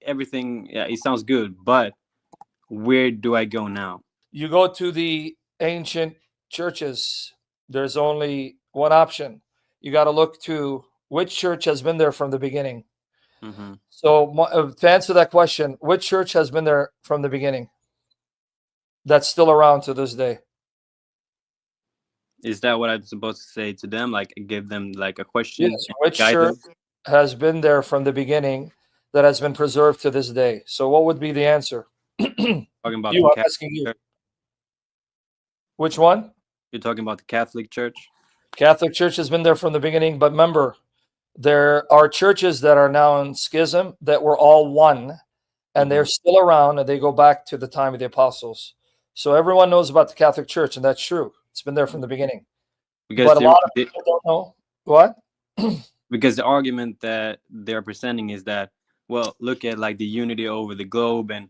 everything, yeah, it sounds good, but where do I go now? You go to the ancient churches. There's only one option. You got to look to which church has been there from the beginning. Hmm. So to answer that question, which church has been there from the beginning that's still around to this day? Is that what I'm supposed to say to them? Like give them like a question Yes, and which guide church them? has been there from the beginning that has been preserved to this day? So what would be the answer? Talking about the I'm Catholic asking you. Church? Which one? You're talking about the Catholic Church? Catholic Church has been there from the beginning, but remember, there are churches that are now in schism that were all one, and they're Hmm. still around, and they go back to the time of the apostles. So everyone knows about the Catholic Church, and that's true. It's been there from the beginning. Because But a lot of people don't know. What? because the argument that they're presenting is that, well, look at like the unity over the globe and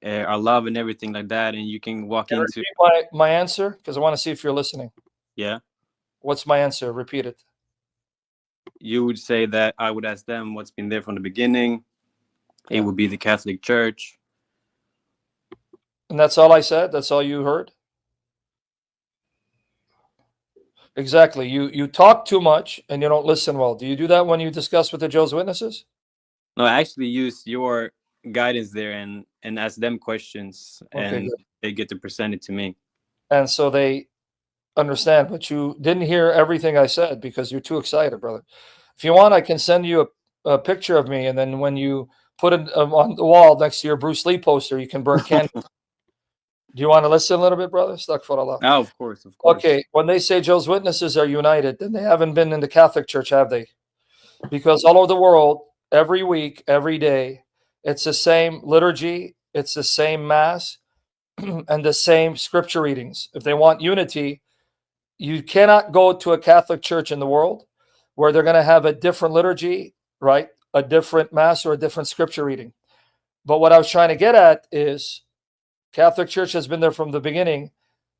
our love and everything like that, and you can walk Can I into, repeat my answer? Because I want to see if you're listening. yeah, What's my answer? Repeat it. you would say that I would ask them what's been there from the beginning. It Yeah. would be the Catholic Church. And that's all I said? That's all you heard? Exactly. You talk too much and you don't listen well. Do you do that when you discuss with the Jehovah's Witnesses? No, I actually use your guidance there and ask them questions, Okay, and good. they get to present it to me. And so they understand, but you didn't hear everything I said because you're too excited, brother. If you want, I can send you a picture of me, and then when you put it on the wall next to your Bruce Lee poster, you can burn candles. Do you want to listen a little bit, brother? Astaghfirullah. Oh, of course, of course. Okay, when they say Jehovah's Witnesses are united, then they haven't been in the Catholic Church, have they? Because all over the world, every week, every day, it's the same liturgy, it's the same mass, and the same scripture readings. If they want unity, you cannot go to a Catholic church in the world where they're going to have a different liturgy, right? A different mass or a different scripture reading. But what I was trying to get at is Catholic Church has been there from the beginning,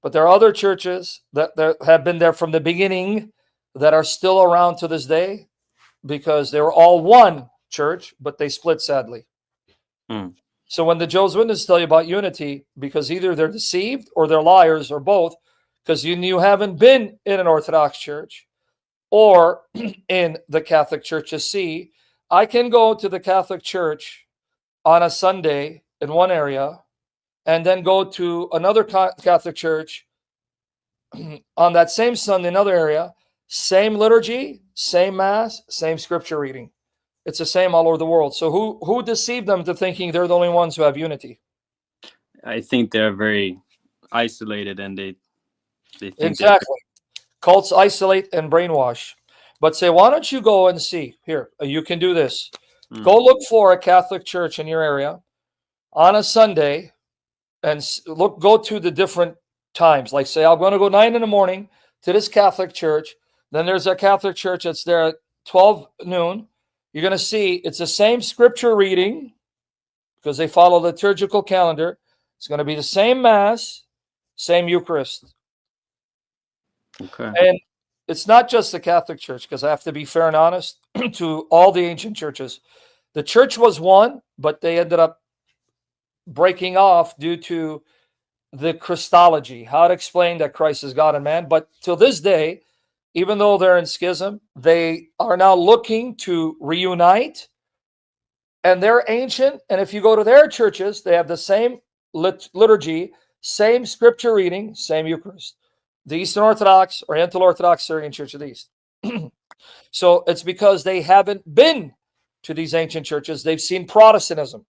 but there are other churches that have been there from the beginning that are still around to this day because they were all one church, but they split sadly. Hmm. So when the Jehovah's Witnesses tell you about unity, because either they're deceived or they're liars or both, because you haven't been in an Orthodox church or in the Catholic Church to see, I can go to the Catholic Church on a Sunday in one area and then go to another Catholic church on that same Sunday in another area, same liturgy, same mass, same scripture reading. It's the same all over the world. So who deceived them to thinking they're the only ones who have unity? I think they're very isolated, and they think they're Exactly. Cults isolate and brainwash. But say, why don't you go and see? Here, you can do this. very, Go look for a Catholic church in your area on a Sunday and go to the different times. Like say, I'm going to go 9 in the morning to this Catholic church. Then there's a Catholic church that's there at 12 noon. You're going to see it's the same scripture reading because they follow the liturgical calendar. It's going to be the same Mass, same Eucharist. okay. And it's not just the Catholic Church, because I have to be fair and honest to all the ancient churches. The church was one, but they ended up breaking off due to the Christology, how to explain that Christ is God and man. But till this day, even though they're in schism, they are now looking to reunite, and they're ancient. And if you go to their churches, they have the same liturgy, same scripture reading, same Eucharist. The Eastern Orthodox, Oriental Orthodox Syrian Church of the East. So it's because they haven't been to these ancient churches. They've seen Protestantism.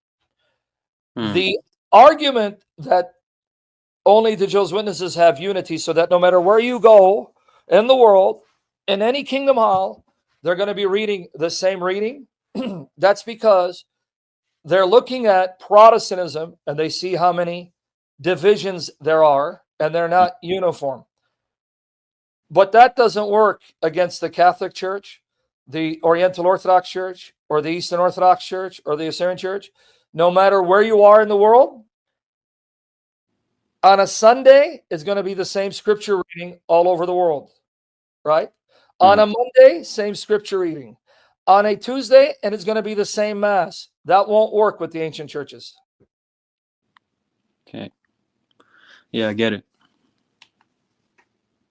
Hmm. The argument that only the Jehovah's Witnesses have unity so that no matter where you go in the world, in any kingdom hall, they're going to be reading the same reading. That's because they're looking at Protestantism and they see how many divisions there are and they're not uniform. But that doesn't work against the Catholic Church, the Oriental Orthodox Church, or the Eastern Orthodox Church, or the Assyrian Church. No matter where you are in the world, on a Sunday, it's going to be the same scripture reading all over the world, right? On Hmm. a Monday, same scripture reading. on a Tuesday, and it's going to be the same Mass. That won't work with the ancient churches. Okay. Yeah, I get it.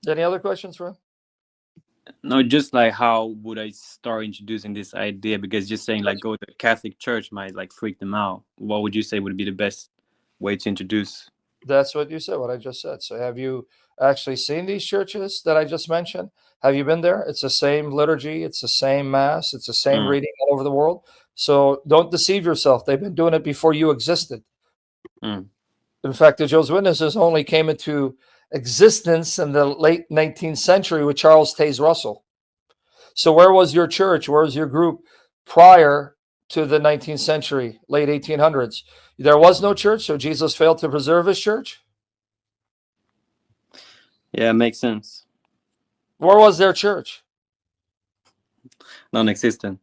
Any other questions for him? No, just like how would I start introducing this idea? Because just saying like go to a Catholic church might like freak them out. What would you say would be the best way to introduce? That's what you said, what I just said. So have you actually seen these churches that I just mentioned? Have you been there? It's the same liturgy. It's the same Mass. It's the same Mm, reading all over the world. So don't deceive yourself. They've been doing it before you existed. mm. In fact, the Jehovah's Witnesses only came into existence in the late 19th century with Charles Taze Russell. So where was your church? Where was your group prior to the 19th century, late 1800s? There was no church, so Jesus failed to preserve his church. Yeah, it makes sense. Where was their church? Non-existent.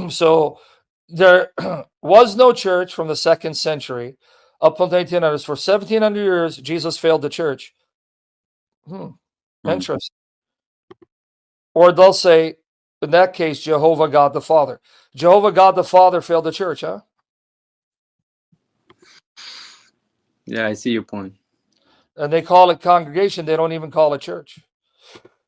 So there was no church from the 2nd century up until 1800s. For 1700 years, Jesus failed the church. Mm. Interesting. Or they'll say, in that case, Jehovah God the Father. Jehovah God the Father failed the church, huh? Yeah, I see your point. And they call it congregation. They don't even call it church.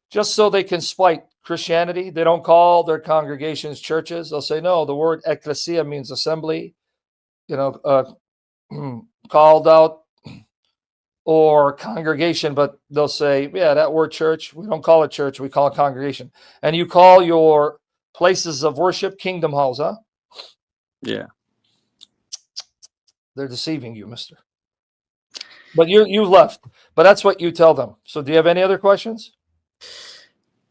Just so they can spite Christianity, they don't call their congregations churches. They'll say, no, the word ecclesia means assembly, called out, or congregation, but they'll say, yeah, that word church, we don't call it church, we call it congregation. And you call your places of worship kingdom halls, huh? Yeah. They're deceiving you, mister. But you left. But that's what you tell them. So do you have any other questions?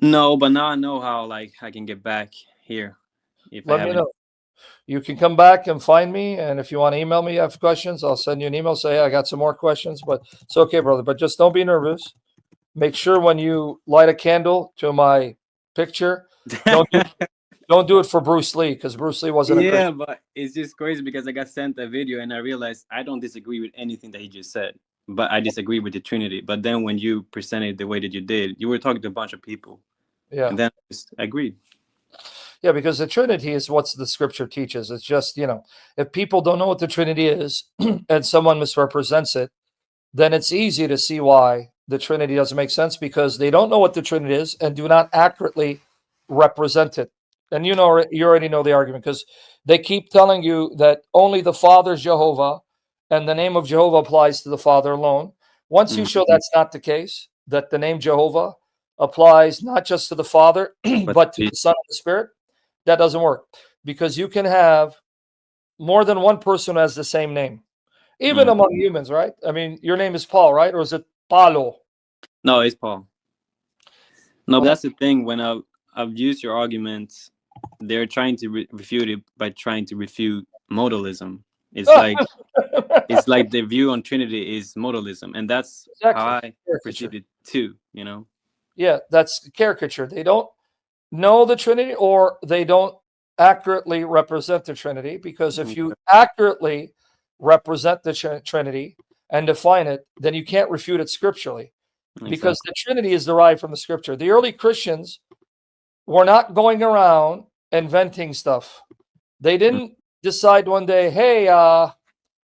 No, but now I know how like I can get back here if I Let have me any. know. You can come back and find me. And if you want to email me, you have questions, I'll send you an email, say, hey, I got some more questions. But it's okay, brother. But just don't be nervous. Make sure when you light a candle to my picture, don't do it for Bruce Lee, because Bruce Lee wasn't a Christian. Yeah, but it's just crazy because I got sent a video and I realized I don't disagree with anything that he just said, but I disagree with the Trinity. But then when you presented the way that you did, you were talking to a bunch of people, Yeah. and then I just agreed. Yeah, because the Trinity is what the scripture teaches. It's just, if people don't know what the Trinity is and someone misrepresents it, then it's easy to see why the Trinity doesn't make sense, because they don't know what the Trinity is and do not accurately represent it. And you already know the argument, because they keep telling you that only the Father is Jehovah and the name of Jehovah applies to the Father alone. Once you show that's not the case, that the name Jehovah applies not just to the Father, But but to the Son and the Spirit, that doesn't work, because you can have more than one person who has the same name, even among humans, right? I mean, your name is Paul, right? Or is it Paulo? no, it's Paul. No, but that's the thing. When I've used your arguments, they're trying to refute it by trying to refute modalism. It's like the view on Trinity is modalism, and that's Exactly. how I Caricature. perceive it too. Yeah, that's caricature. They don't know the Trinity, or they don't accurately represent the Trinity, because if you accurately represent the Trinity and define it, then you can't refute it scripturally, because the Trinity is derived from the scripture. The early Christians were not going around inventing stuff. They didn't decide one day, hey,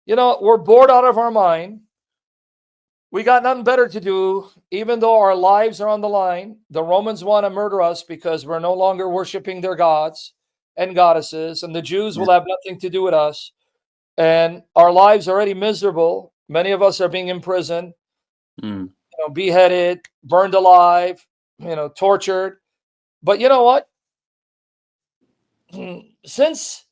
we're bored out of our mind. We got nothing better to do, even though our lives are on the line. The Romans want to murder us because we're no longer worshiping their gods and goddesses, and the Jews will have nothing to do with us. And our lives are already miserable. Many of us are being imprisoned, beheaded, burned alive, tortured. But you know what? Since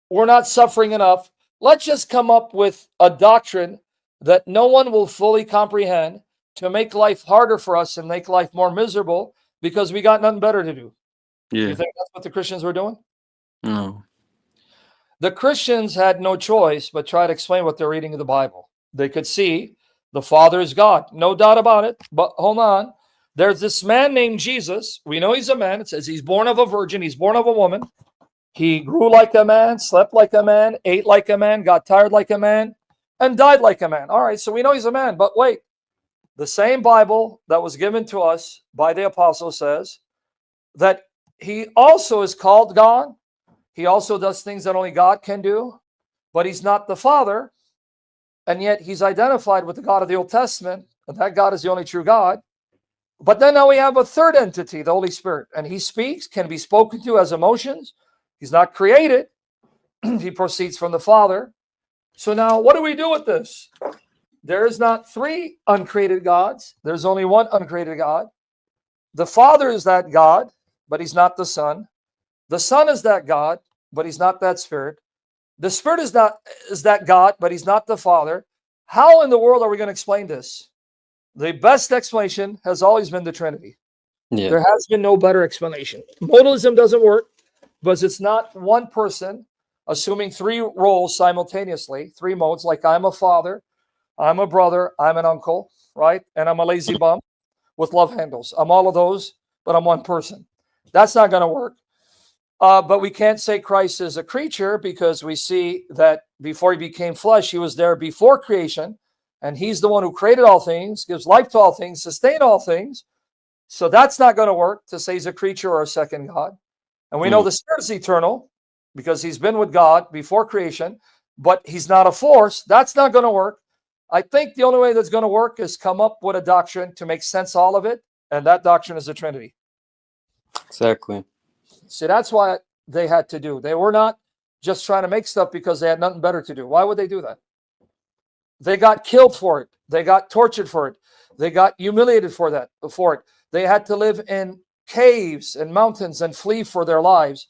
we're not suffering enough, let's just come up with a doctrine that no one will fully comprehend to make life harder for us and make life more miserable, because we got nothing better to do. Yeah. You think that's what the Christians were doing? No. The Christians had no choice but try to explain what they're reading in the Bible. They could see the Father is God, no doubt about it. But hold on. There's this man named Jesus. We know he's a man. It says he's born of a virgin. He's born of a woman. He grew like a man, slept like a man, ate like a man, got tired like a man, and died like a man. All right, so we know he's a man. But wait, the same Bible that was given to us by the apostle says that he also is called God. He also does things that only God can do, but he's not the Father. And yet he's identified with the God of the Old Testament, and that God is the only true God. But then now we have a third entity, the Holy Spirit, and he speaks, can be spoken to as emotions. He's not created. He proceeds from the Father. So now what do we do with this? There is not three uncreated gods. There's only one uncreated God. The Father is that God, but he's not the Son. The Son is that God, but he's not that Spirit. The Spirit is that God, but he's not the Father. How in the world are we going to explain this? The best explanation has always been the Trinity. Yeah. There has been no better explanation. Modalism doesn't work because it's not one person assuming three roles simultaneously, three modes, like I'm a father, I'm a brother, I'm an uncle, right? And I'm a lazy bum with love handles. I'm all of those, but I'm one person. That's not going to work. But we can't say Christ is a creature because we see that before he became flesh, he was there before creation. And he's the one who created all things, gives life to all things, sustains all things. So that's not going to work to say he's a creature or a second God. And we know the Spirit is eternal because he's been with God before creation, but he's not a force. That's not going to work. I think the only way that's going to work is come up with a doctrine to make sense of all of it. And that doctrine is the Trinity. Exactly. See, that's why they had to do. They were not just trying to make stuff because they had nothing better to do. Why would they do that? They got killed for it. They got tortured for it. They got humiliated for it. They had to live in caves and mountains and flee for their lives.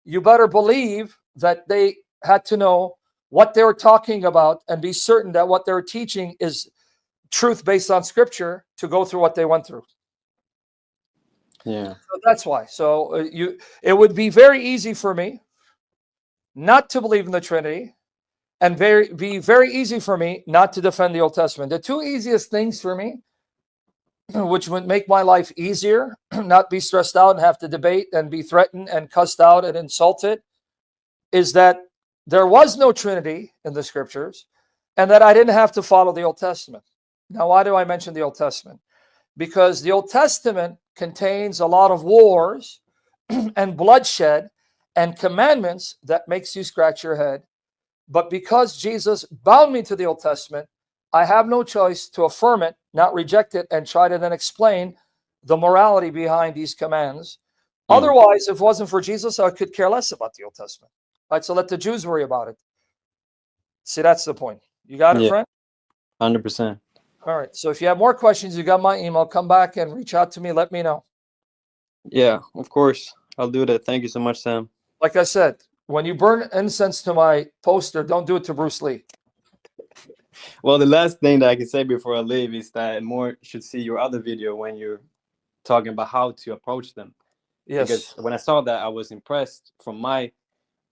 You better believe that they had to know what they were talking about and be certain that what they were teaching is truth based on Scripture to go through what they went through. Yeah. So that's why. So it would be very easy for me not to believe in the Trinity, and be very easy for me not to defend the Old Testament. The two easiest things for me, which would make my life easier, not be stressed out and have to debate and be threatened and cussed out and insulted, is that there was no Trinity in the Scriptures and that I didn't have to follow the Old Testament. Now, why do I mention the Old Testament? Because the Old Testament contains a lot of wars and bloodshed and commandments that makes you scratch your head. But because Jesus bound me to the Old Testament, I have no choice to affirm it, not reject it, and try to then explain the morality behind these commands. Otherwise, if it wasn't for Jesus, I could care less about the Old Testament. Right, so let the Jews worry about it. See, that's the point. You got it, friend? 100%. All right. So if you have more questions, you got my email. Come back and reach out to me. Let me know. Yeah, of course. I'll do that. Thank you so much, Sam. Like I said, when you burn incense to my poster, don't do it to Bruce Lee. Well, the last thing that I can say before I leave is that more should see your other video when you're talking about how to approach them. Yes. Because when I saw that, I was impressed from my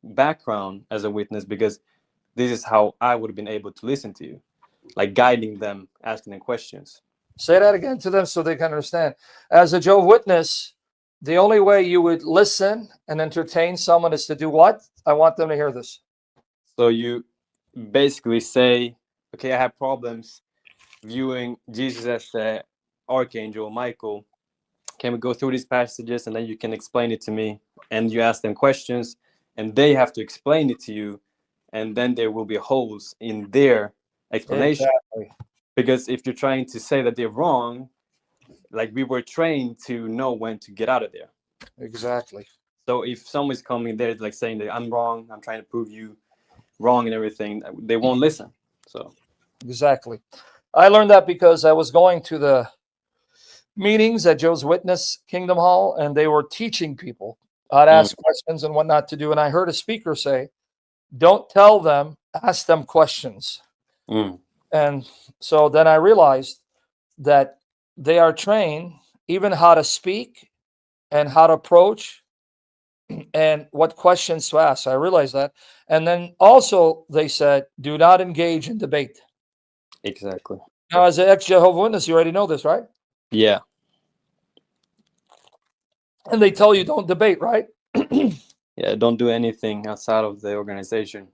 background as a witness, because this is how I would have been able to listen to you, like guiding them, asking them questions. Say that again to them so they can understand. As a Jehovah's Witness, the only way you would listen and entertain someone is to do what? I want them to hear this. So you basically say, okay, I have problems viewing Jesus as the archangel Michael. Can we go through these passages and then you can explain it to me? And you ask them questions and they have to explain it to you. And then there will be holes in their explanation. Exactly. Because if you're trying to say that they're wrong, like we were trained to know when to get out of there. Exactly. So if someone's coming there like saying that I'm wrong, I'm trying to prove you wrong and everything, they won't listen. So exactly. I learned that because I was going to the meetings at Jehovah's Witness Kingdom Hall, and they were teaching people how to ask questions and what not to do. And I heard a speaker say, don't tell them, ask them questions. And so then I realized that they are trained even how to speak and how to approach and what questions to ask. I realized that. And then also they said, do not engage in debate. Exactly. Now, as an ex-Jehovah's Witness, you already know this, right? Yeah. And they tell you don't debate, right? Yeah, don't do anything outside of the organization.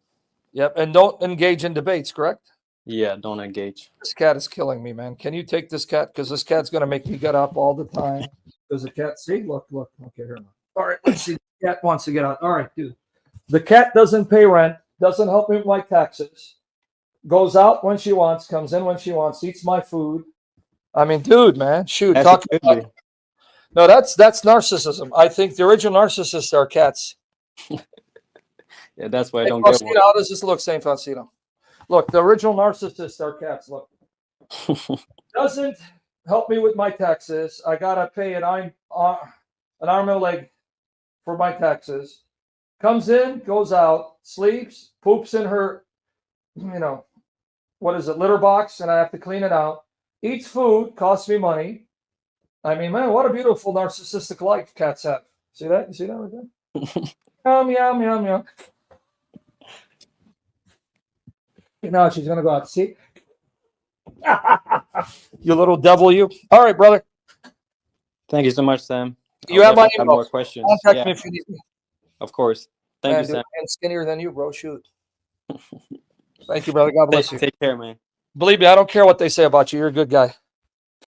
Yep, and don't engage in debates, correct? Yeah, don't engage. This cat is killing me, man. Can you take this cat? Because this cat's going to make me get up all the time. Does the cat see? Look. Okay, here now. All right, let's see. The cat wants to get out. All right, dude. The cat doesn't pay rent, doesn't help me with my taxes, goes out when she wants, comes in when she wants, eats my food. I mean, dude, man, shoot. As Talk it should about, no, that's narcissism. I think the original narcissists are cats. Yeah, that's why I Hey, don't get one. Faustino, how does this look, Saint Faustino? Look, the original narcissists are cats. Look, doesn't help me with my taxes. I gotta pay an arm and a leg for my taxes. Comes in, goes out, sleeps, poops in her, what is it, litter box, and I have to clean it out. Eats food, costs me money. I mean, man, what a beautiful narcissistic life cats have. See that? You see that right there? Yum, yum, yum, yum. Now she's gonna go out. See? You little devil, you. All right, brother. Thank you so much, Sam. You I'll have my definitely have email. more questions. Contact Yeah, me if you need me. of course. Thank Man, you, dude, Sam. I'm skinnier than you, bro. Shoot. Thank you, brother. God bless you. Take care, man. Believe me, I don't care what they say about you. You're a good guy.